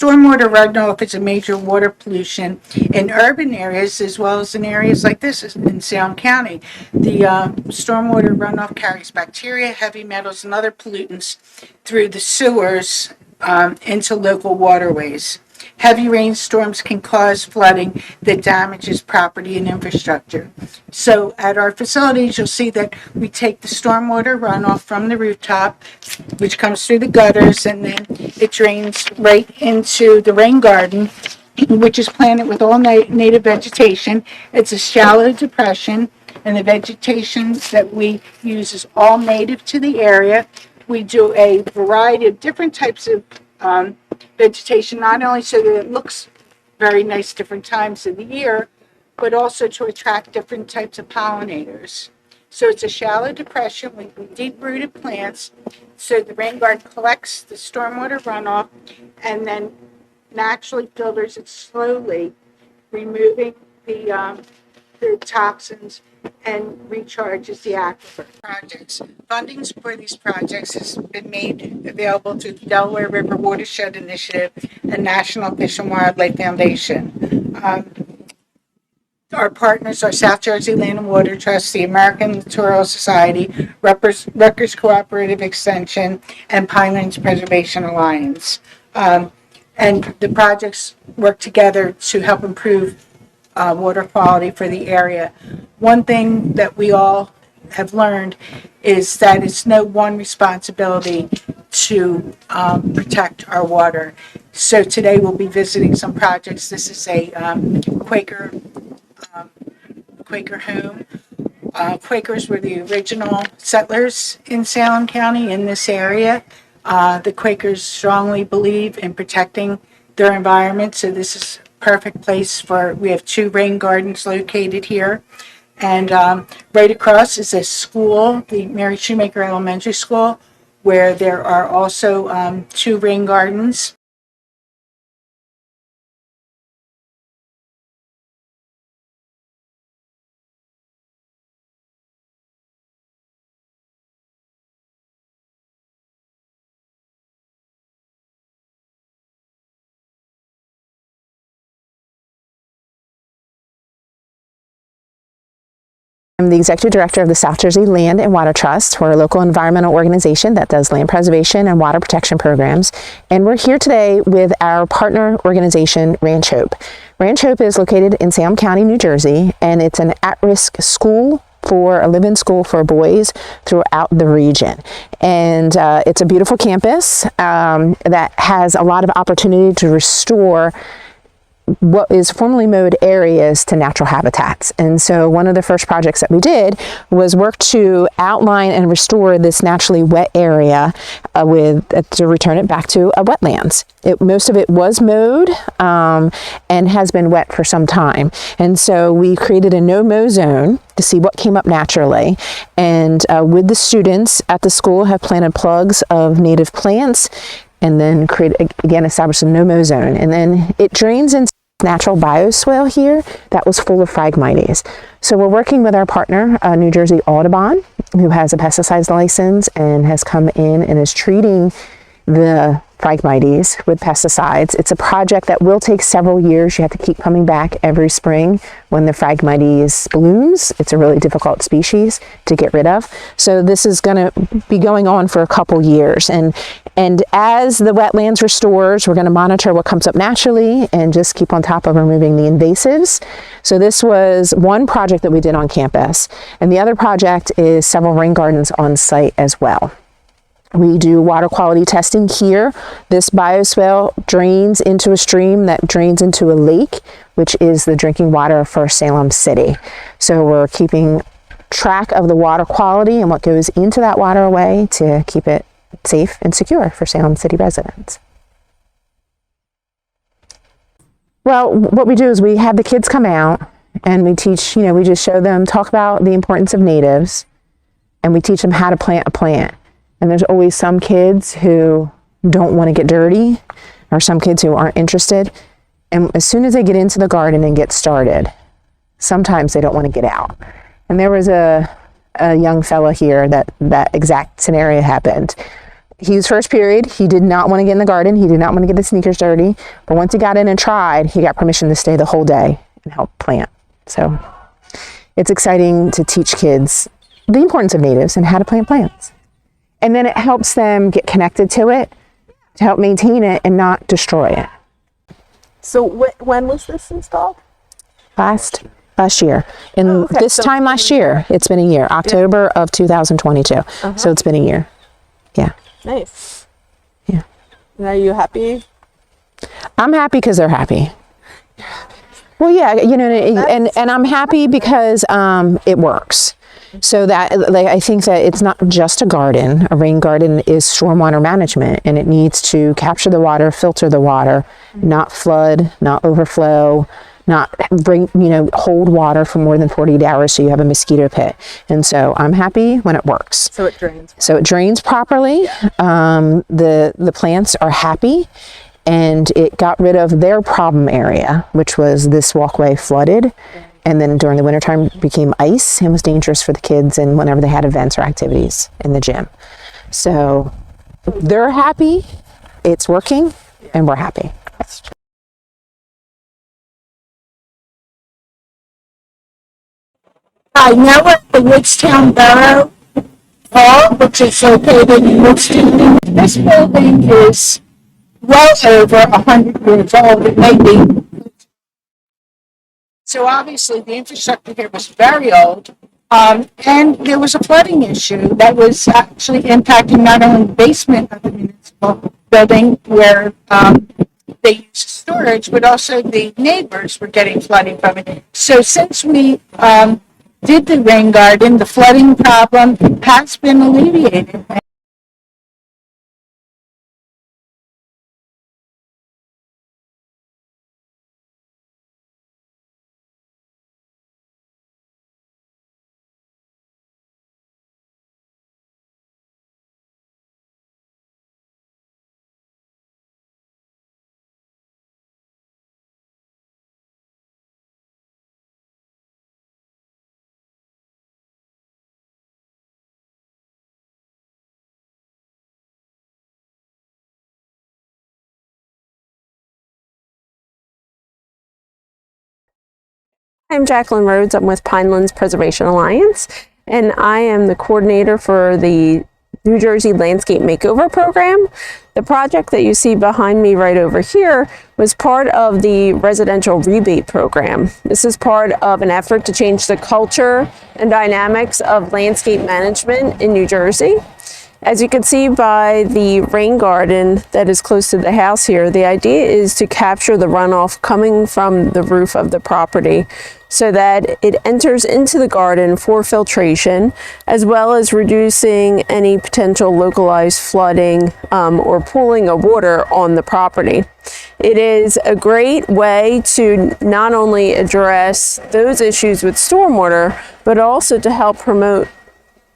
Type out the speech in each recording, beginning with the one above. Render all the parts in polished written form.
stormwater runoff is a major water pollution in urban areas as well as in areas like this in Salem County. The stormwater runoff carries bacteria, heavy metals, and other pollutants through the sewers into local waterways. Heavy rainstorms can cause flooding that damages property and infrastructure. So at our facilities, you'll see that we take the stormwater runoff from the rooftop, which comes through the gutters, and then it drains right into the rain garden, which is planted with all native vegetation. It's a shallow depression, and the vegetation that we use is all native to the area. We do a variety of different types of vegetation, not only so that it looks very nice different times of the year, but also to attract different types of pollinators. So it's a shallow depression with deep-rooted plants, so the rain garden collects the stormwater runoff and then naturally filters it slowly, removing the toxins and recharges the aquifer. Projects. Funding for these projects has been made available through the Delaware River Watershed Initiative and National Fish and Wildlife Foundation. Our partners are South Jersey Land and Water Trust, the American Littoral Society, Rutgers Cooperative Extension, and Pinelands Preservation Alliance. And the projects work together to help improve water quality for the area. One thing that we all have learned is that it's no one responsibility to protect our water. So today we'll be visiting some projects. This is a Quaker home. Quakers were the original settlers in Salem County in this area. The Quakers strongly believe in protecting their environment, so this is perfect place we have 2 rain gardens located here. And right across is a school, the Mary Shoemaker Elementary School, where there are also 2 rain gardens. I'm the Executive Director of the South Jersey Land and Water Trust. We're a local environmental organization that does land preservation and water protection programs. And we're here today with our partner organization, Ranch Hope. Ranch Hope is located in Salem County, New Jersey, and it's an at-risk school for a live-in school for boys throughout the region. And it's a beautiful campus that has a lot of opportunity to restore what is formerly mowed areas to natural habitats. And so one of the first projects that we did was work to outline and restore this naturally wet area to return it back to wetlands. Most of it was mowed and has been wet for some time. And so we created a no-mow zone to see what came up naturally. And with the students at the school have planted plugs of native plants and then establish a no-mow zone. And then it drains into natural bioswale here that was full of Phragmites. So we're working with our partner, New Jersey Audubon, who has a pesticides license and has come in and is treating the Phragmites with pesticides. It's a project that will take several years. You have to keep coming back every spring when the Phragmites blooms. It's a really difficult species to get rid of. So this is going to be going on for a couple years. And as the wetlands restores, we're going to monitor what comes up naturally and just keep on top of removing the invasives. So this was one project that we did on campus. And the other project is several rain gardens on site as well. We do water quality testing here. This bioswale drains into a stream that drains into a lake, which is the drinking water for Salem City. So we're keeping track of the water quality and what goes into that waterway to keep it safe and secure for Salem City residents. Well, what we do is we have the kids come out and we teach, we just show them, talk about the importance of natives, and we teach them how to plant a plant. And there's always some kids who don't want to get dirty, or some kids who aren't interested. And as soon as they get into the garden and get started, sometimes they don't want to get out. And there was a young fella here that exact scenario happened. His first period, he did not want to get in the garden. He did not want to get the sneakers dirty. But once he got in and tried, he got permission to stay the whole day and help plant. So it's exciting to teach kids the importance of natives and how to plant plants. And then it helps them get connected to it, to help maintain it and not destroy it. So when was this installed? Last year. And okay. this time last year, it's been a year. October of 2022. So it's been a year. Yeah. Nice. Yeah. And are you happy? I'm happy because they're happy. Well, yeah, you know, and I'm happy because it works. So that, like, I think that it's not just a garden. A rain garden is stormwater management, and it needs to capture the water, filter the water, not flood, not overflow, not bring, hold water for more than 48 hours so you have a mosquito pit. And so I'm happy when it works. So it drains. So it drains properly. The plants are happy, and it got rid of their problem area, which was this walkway flooded. And then during the wintertime became ice and was dangerous for the kids and whenever they had events or activities in the gym. So they're happy, it's working, and we're happy. I now at the Woodstown Borough Hall, which is located in Woodstown. This building is well over 100 years old. It may be. So obviously the infrastructure here was very old. And there was a flooding issue that was actually impacting not only the basement of the municipal building where they use storage, but also the neighbors were getting flooding from it. So since we did the rain garden, the flooding problem has been alleviated. I'm Jacqueline Rhodes. I'm with Pinelands Preservation Alliance, and I am the coordinator for the New Jersey Landscape Makeover Program. The project that you see behind me right over here was part of the residential rebate program. This is part of an effort to change the culture and dynamics of landscape management in New Jersey. As you can see by the rain garden that is close to the house here, the idea is to capture the runoff coming from the roof of the property so that it enters into the garden for filtration, as well as reducing any potential localized flooding or pooling of water on the property. It is a great way to not only address those issues with stormwater, but also to help promote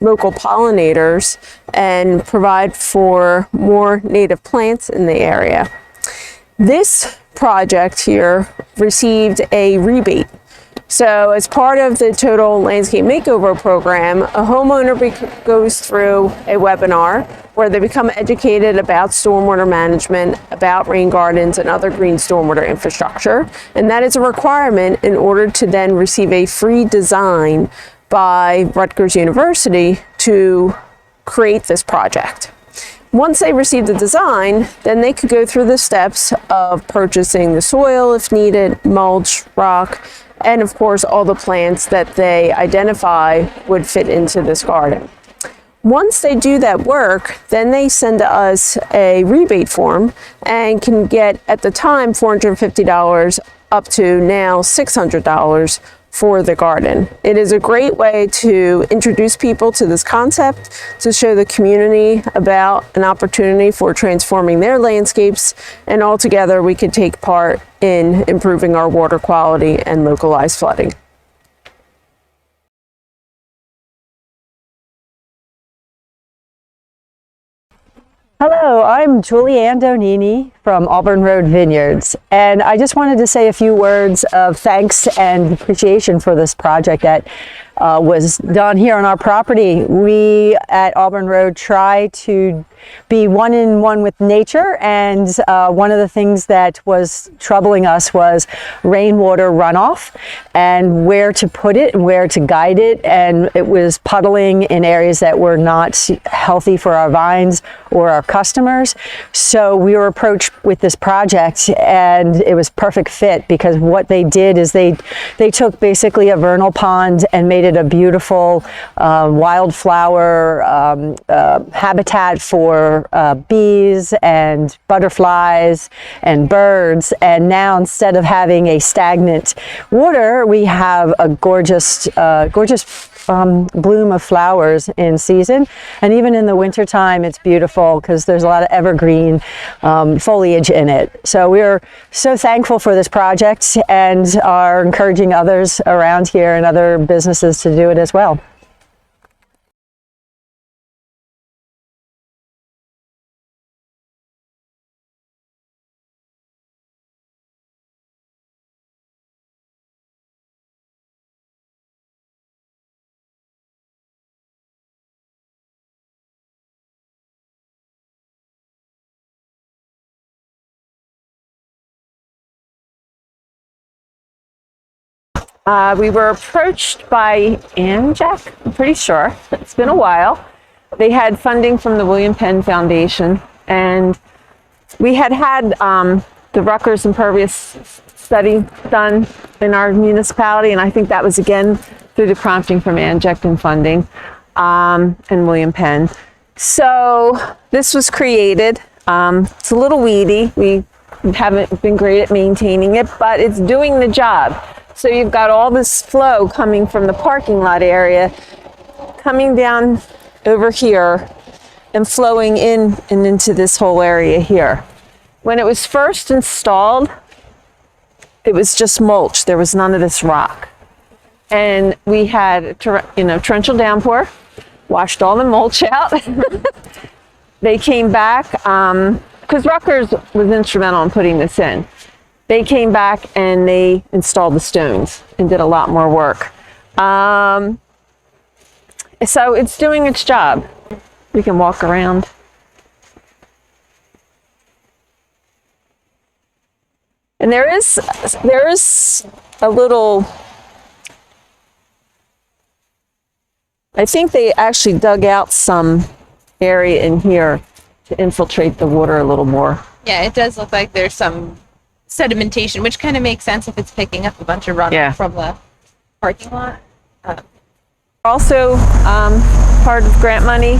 local pollinators and provide for more native plants in the area. This project here received a rebate. So as part of the Total Landscape Makeover program, a homeowner goes through a webinar where they become educated about stormwater management, about rain gardens and other green stormwater infrastructure. And that is a requirement in order to then receive a free design by Rutgers University to create this project. Once they receive the design, then they could go through the steps of purchasing the soil if needed, mulch, rock, and of course all the plants that they identify would fit into this garden. Once they do that work, then they send us a rebate form and can get, at the time, $450 up to now $600 for the garden. It is a great way to introduce people to this concept, to show the community about an opportunity for transforming their landscapes, and altogether we could take part in improving our water quality and localized flooding. Hello, I'm Julianne Donini from Auburn Road Vineyards, and I just wanted to say a few words of thanks and appreciation for this project that was done here on our property. We at Auburn Road try to be one in one with nature, and one of the things that was troubling us was rainwater runoff and where to put it and where to guide it, and it was puddling in areas that were not healthy for our vines or our customers. So we were approached with this project, and it was perfect fit, because what they did is they took basically a vernal pond and made it a beautiful wildflower habitat for bees and butterflies and birds. And now, instead of having a stagnant water, we have a gorgeous bloom of flowers in season. And even in the wintertime, it's beautiful because there's a lot of evergreen foliage in it. So we're so thankful for this project and are encouraging others around here and other businesses to do it as well. We were approached by Jack, I'm pretty sure. It's been a while. They had funding from the Penn Foundation, and we had the Rutgers impervious study done in our municipality, and I think that was again through the prompting from Jack and funding and Penn. So this was created. It's a little weedy. We haven't been great at maintaining it, but it's doing the job. So you've got all this flow coming from the parking lot area, coming down over here and flowing in and into this whole area here. When it was first installed, it was just mulch. There was none of this rock. And we had, torrential downpour, washed all the mulch out. They came back, because Rutgers was instrumental in putting this in. They came back and they installed the stones and did a lot more work. So it's doing its job. We can walk around. And there is a little, I think they actually dug out some area in here to infiltrate the water a little more. Yeah, it does look like there's some sedimentation, which kind of makes sense if it's picking up a bunch of runoff from the parking lot. Also, part of grant money.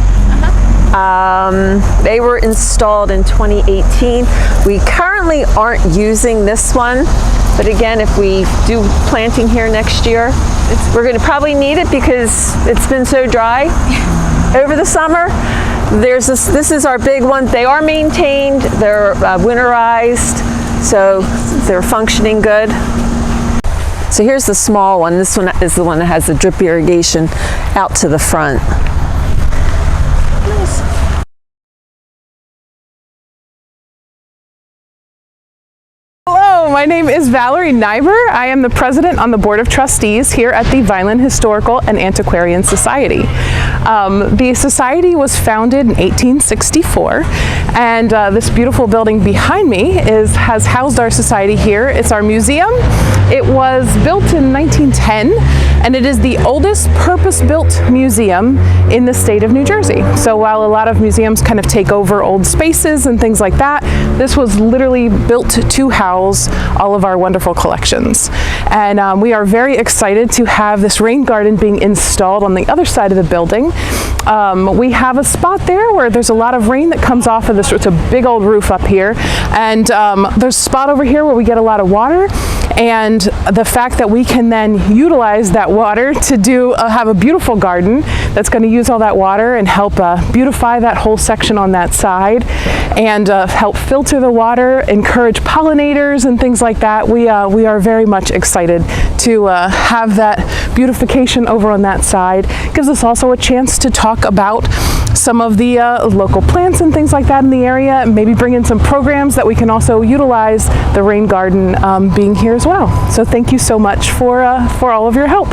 They were installed in 2018. We currently aren't using this one, but again, if we do planting here next year, we're going to probably need it because it's been so dry over the summer. This is our big one. They are maintained. They're winterized. So they're functioning good. So here's the small one. This one is the one that has the drip irrigation out to the front. Nice. Hello, my name is Valerie Nyber. I am the president on the Board of Trustees here at the Vineland Historical and Antiquarian Society. The society was founded in 1864, and this beautiful building behind me has housed our society here. It's our museum. It was built in 1910, and it is the oldest purpose-built museum in the state of New Jersey. So while a lot of museums kind of take over old spaces and things like that, this was literally built to house all of our wonderful collections. And we are very excited to have this rain garden being installed on the other side of the building. We have a spot there where there's a lot of rain that comes off of this. It's a big old roof up here, and there's a spot over here where we get a lot of water, and the fact that we can then utilize that water to have a beautiful garden that's going to use all that water and help beautify that whole section on that side, and help filter the water, encourage pollinators and things like that. We are very much excited to have that beautification over on that side. Gives us also a chance to talk about some of the local plants and things like that in the area, and maybe bring in some programs that we can also utilize the rain garden being here as well. So thank you so much for all of your help.